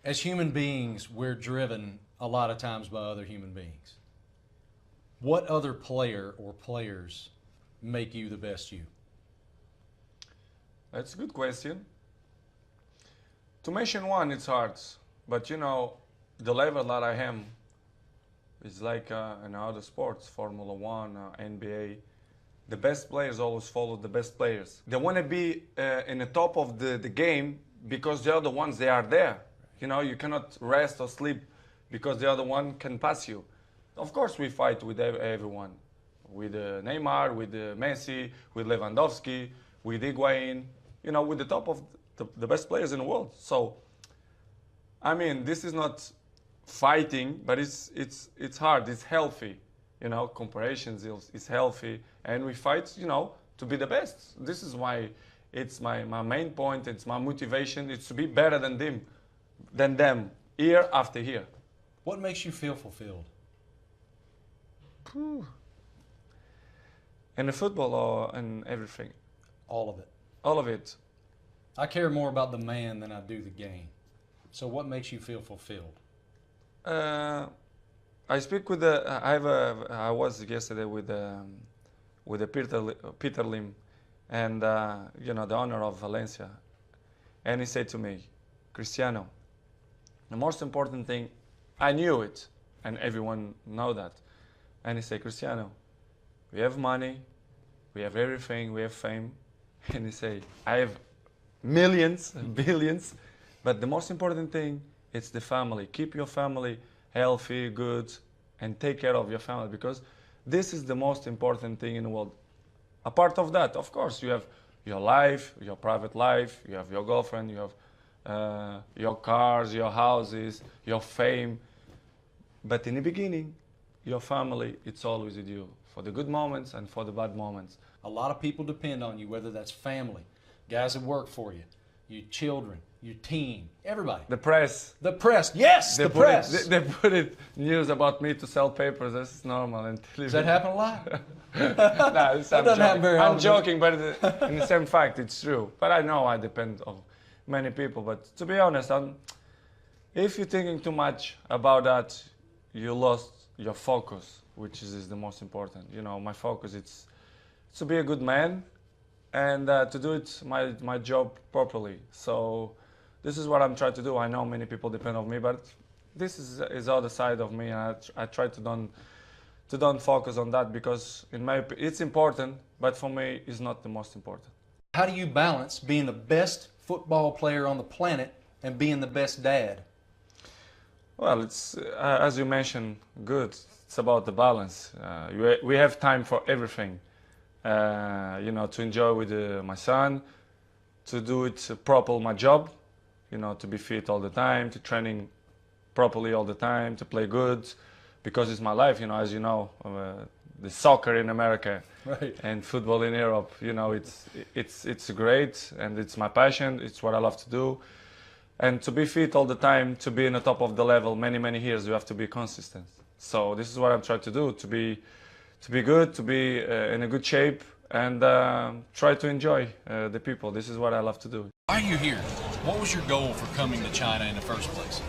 As human beings, we're driven a lot of times by other human beings. What other player or players make you the best you? That's a good question. To mention one, it's hard. But you know, the level that I am is like in other sports, Formula One, NBA. The best players always follow the best players. They want to be in the top of the game because the other ones, they are there. You know, you cannot rest or sleep because the other one can pass you. Of course, we fight with everyone. With Neymar, with Messi, with Lewandowski, with Higuain, you know, with the top of the best players in the world. So, I mean, this is not fighting, but it's hard, it's healthy. You know, comparisons is healthy, and we fight, you know, to be the best. This is why it's my main point, it's my motivation, it's to be better than them, year after year. What makes you feel fulfilled? In the football or in everything? All of it. All of it. I care more about the man than I do the game. So what makes you feel fulfilled? I speak with I was yesterday with Peter Lim, and you know, the owner of Valencia, and he said to me, Cristiano, the most important thing, I knew it, and everyone know that, and he said, Cristiano, we have money, we have everything, we have fame, and he said, I have millions, billions, but the most important thing, it's the family. Keep your family healthy, good, and take care of your family, because this is the most important thing in the world. Apart of that, of course, you have your life, your private life, you have your girlfriend, you have your cars, your houses, your fame. But in the beginning, your family, it's always with you, for the good moments and for the bad moments. A lot of people depend on you, whether that's family, guys that work for you, your children, your team, everybody. The press. The press, yes, the press. They put it news about me to sell papers. This is normal. And Does that happen a lot? No, That doesn't happen very often. I'm joking, but in the same fact, it's true. But I know I depend on many people. But to be honest, if you're thinking too much about that, you lost your focus, which is the most important. You know, my focus it's to be a good man and to do it my job properly. So this is what I'm trying to do. I know many people depend on me, but this is other side of me, and I try to don't focus on that, because it's important, but for me it's not the most important. How do you balance being the best football player on the planet and being the best dad? Well, it's as you mentioned, good. It's about the balance. We have time for everything. You know, to enjoy with my son, to do it properly, my job, you know, to be fit all the time, to training properly all the time, to play good, because it's my life, you know, as you know, the soccer in America, right, and football in Europe, you know, it's great, and it's my passion, it's what I love to do. And to be fit all the time, to be in the top of the level many years, you have to be consistent. So this is what I'm trying to do, to be good, to be in a good shape, and try to enjoy the people. This is what I love to do. Why are you here? What was your goal for coming to China in the first place?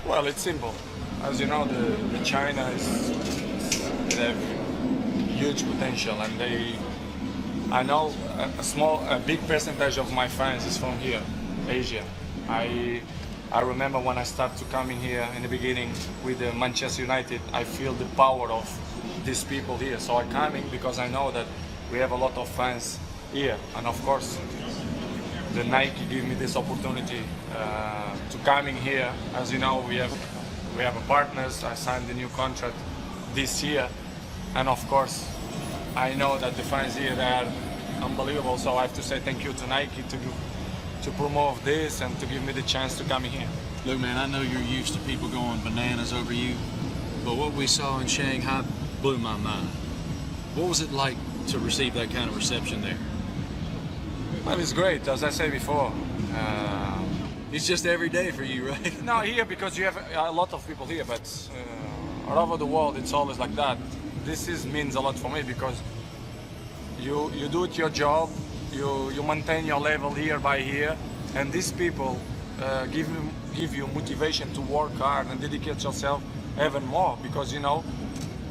Well, it's simple. As you know, the China they have huge potential, and I know a big percentage of my fans is from here, Asia. I remember when I started to come in here in the beginning with Manchester United, I feel the power of these people here. So I come in because I know that we have a lot of fans here, and of course the Nike give me this opportunity to come in here. As you know, we have partners. I signed a new contract this year, and of course I know that the fans here, they are unbelievable. So I have to say thank you to Nike to promote this and to give me the chance to come in here. Look, man, I know you're used to people going bananas over you, but what we saw in Shanghai blew my mind. What was it like to receive that kind of reception there? Well, it's great, as I said before. It's just every day for you, right? No, here because you have a lot of people here, but all over the world it's always like that. This means a lot for me, because you do it your job, you maintain your level year by year, and these people give you motivation to work hard and dedicate yourself even more, because you know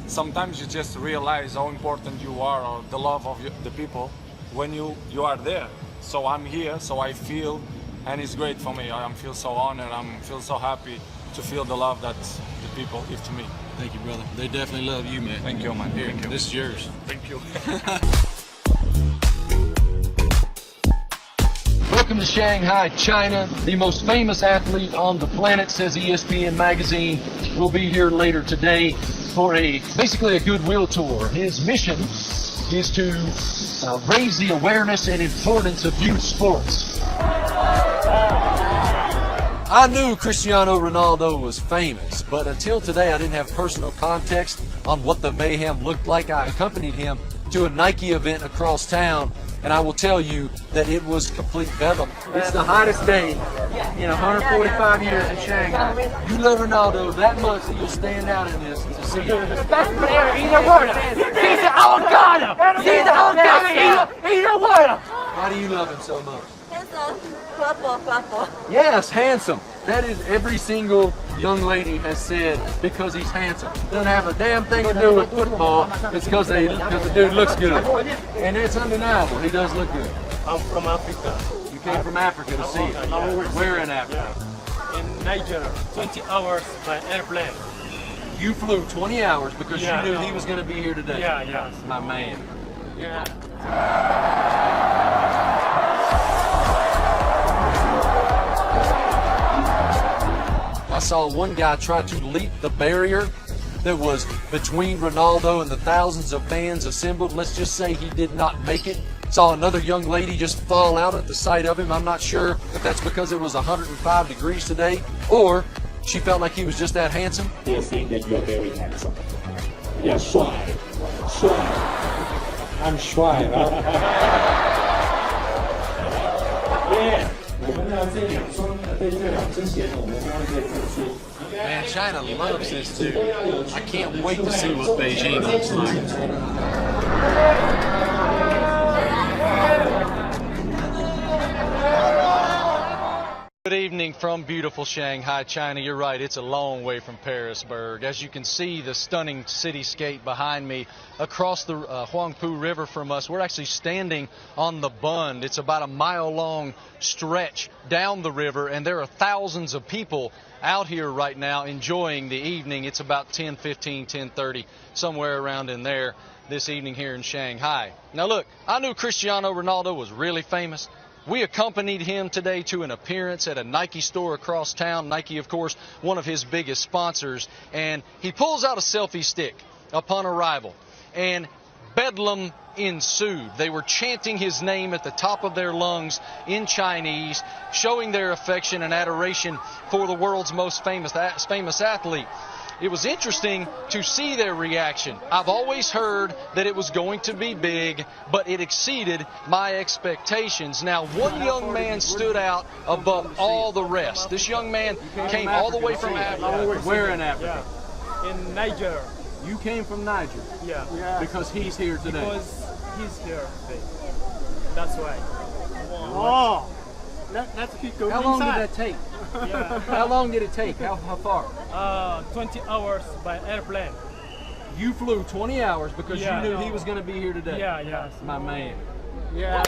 sometimes you just realize how important you are, or the love of the people when you are there. So I'm here, so I feel, and it's great for me. I feel so honored. I feel so happy to feel the love that the people give to me. Thank you, brother. They definitely love you, man. Thank you, man. Here, Thank you. this is yours. Thank you. Welcome to Shanghai, China. The most famous athlete on the planet, says ESPN magazine, will be here later today for basically a goodwill tour. His mission is to raise the awareness and importance of youth sports. I knew Cristiano Ronaldo was famous, but until today I didn't have personal context on what the mayhem looked like. I accompanied him to a Nike event across town, and I will tell you that it was complete bedlam. It's the hottest day in 145 years in Shanghai. You love Ronaldo that much that you'll stand out in this to see it. Best player in the world. He's the avocado. He's the avocado. He's the world. Why do you love him so much? Handsome, purple. Yes, handsome. That is every single young lady has said, because he's handsome. Doesn't have a damn thing to do with football. It's because the dude looks good. And it's undeniable. He does look good. I'm from Africa. You came from Africa to see it. Where in Africa? In Niger, 20 hours by airplane. You flew 20 hours because Yeah. you knew he was going to be here today. Yeah. My man. Yeah. I saw one guy try to leap the barrier that was between Ronaldo and the thousands of fans assembled. Let's just say he did not make it. Saw another young lady just fall out at the sight of him. I'm not sure if that's because it was 105 degrees today, or she felt like he was just that handsome. They think that you're very handsome. Yeah, shy. I'm shy, right? Yeah. 我们要这两双对这两只鞋，我们刚刚在测试。 Man, China loves this dude. I can't wait to see what Beijing looks like. Good evening from beautiful Shanghai, China. You're right, it's a long way from Parisburg. As you can see, the stunning cityscape behind me across the Huangpu River from us, we're actually standing on the Bund. It's about a mile-long stretch down the river, and there are thousands of people out here right now enjoying the evening. It's about 10:15, 10:30, somewhere around in there this evening here in Shanghai. Now look, I knew Cristiano Ronaldo was really famous. We accompanied him today to an appearance at a Nike store across town. Nike, of course, one of his biggest sponsors. And he pulls out a selfie stick upon arrival. And bedlam ensued. They were chanting his name at the top of their lungs in Chinese, showing their affection and adoration for the world's most famous athlete. It was interesting to see their reaction. I've always heard that it was going to be big, but it exceeded my expectations. Now, one young man stood out above all the rest. This young man came all the way from Africa. Where in Africa? In Niger. You came from Niger. Yeah. Because he's here today. Because he's here today. That's why. Oh, let's keep going How long did inside. that take? Yeah. How long did it take? How far? 20 hours by airplane. You flew 20 hours because Yeah. you knew he was going to be here today. Yeah. My man. Yeah.